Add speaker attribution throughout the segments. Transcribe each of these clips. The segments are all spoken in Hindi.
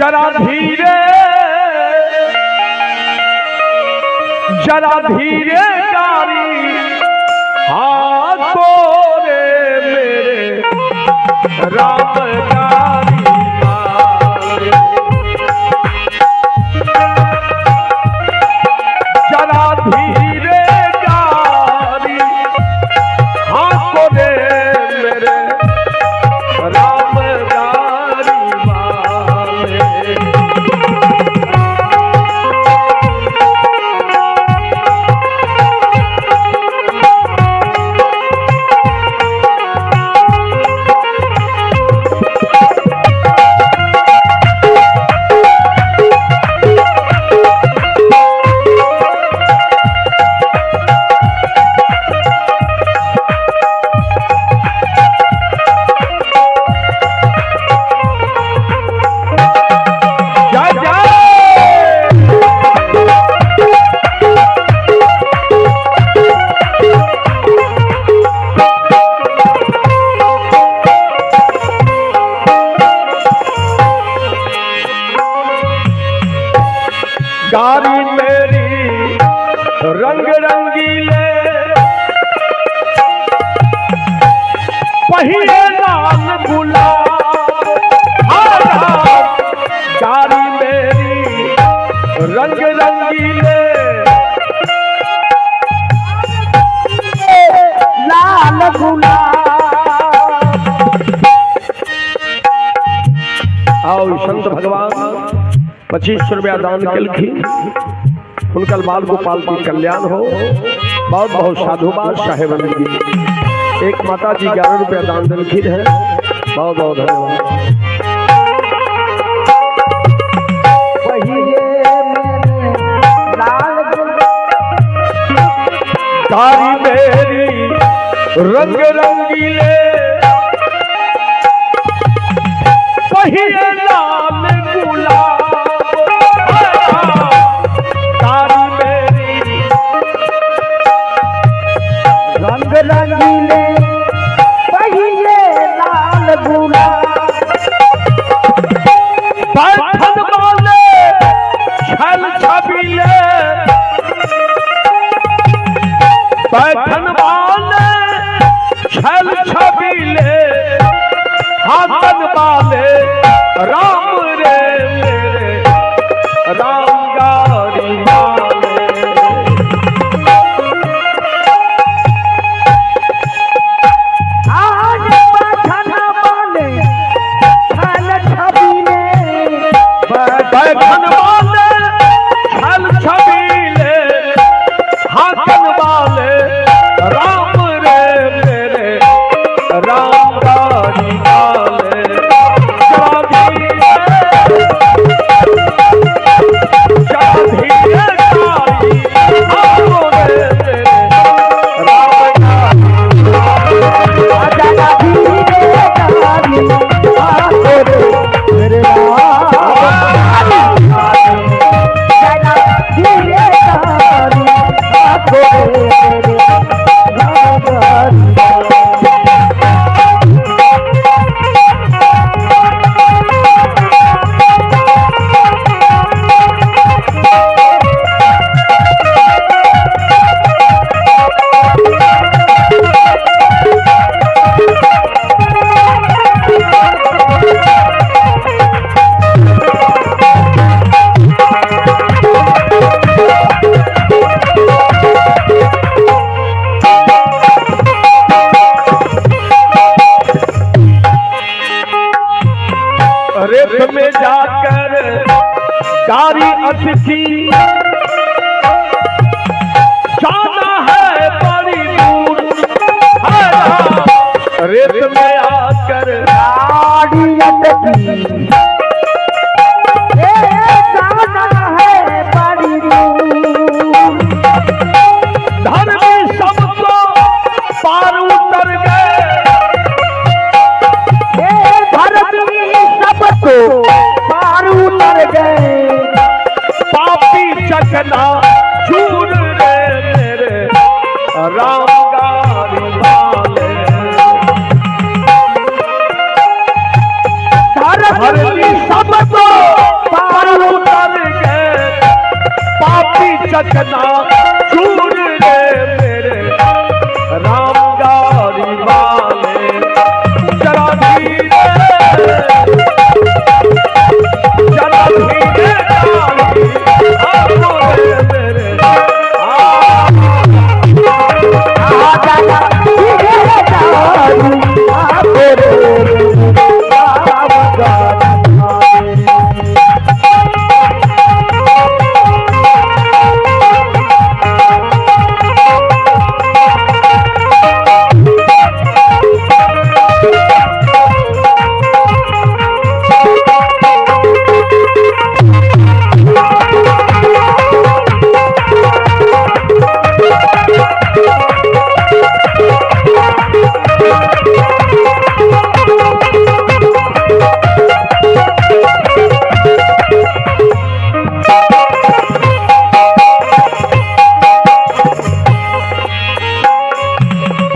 Speaker 1: जरा धीरे गाड़ी हाथों रे मेरे राम गाड़ी वाले। जरा धीरे गाड़ी हाथों रे मेरे राम गाड़ी वाले। गाड़ी मेरी रंग रंगीले पहिए लाल गुलाब। गाड़ी मेरी रंग रंगीले लाल गुलाब। आओ संत भगवान 25 रुपया दान कलखी उनकल बाल गोपाल की कल्याण हो। बहुत बहुत साधुवाद साहेबन जी। एक माता जी 11 रुपया दान दिलखी है। बहुत बहुत धन्यवाद। गाड़ी मेरी रंग रंगीले पहिए लाल गुलाब। रंग रंगीले पहिए लाल गुलाब। बैठन वाले छल छबीले बैठन वाले छल छबीले हाथन वाले राम रे मेरे राम गाड़ी वाले। बैठन वाले छल छबीले हाथन वाले राम रे मेरे राम गाड़ी वाले। रेत में जाकर गाड़ी अटकी जाना है बड़ी दूर। रेत में आकर गाड़ी अटकी जाना है बड़ी दूर। धर्मी सब तो पार उतर गए। धर्मी सब तो पार उतर गए। पापी चकना चूर रे मेरे राम गाड़ी वाले। धर्मी सब तो चकना चूर रे मेरे राम गाड़ी वाले जरा धीरे जरा धीरे मेरे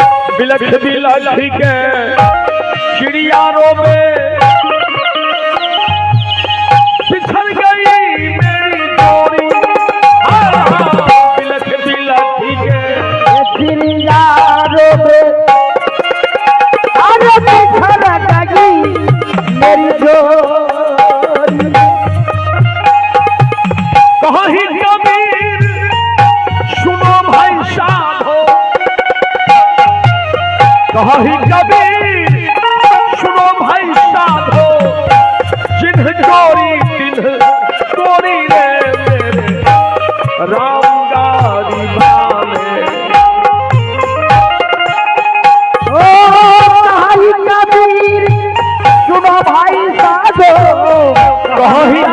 Speaker 1: बिलख के चिड़िया रोवे बिछड़ गई मेरी जोड़ी बिलख बिलख के
Speaker 2: चिड़िया रोवे अरे बिछड़ गई मेरी जोड़ी
Speaker 1: कहीं कबीर सुनो भाई साधो कहीं कबीर सुनो भाई साधो जिन्ह चोरी तिन्ह चोरी रे मेरे राम गाड़ी वाले
Speaker 2: ओ कहीं कबीर सुनो भाई साधो
Speaker 1: कहीं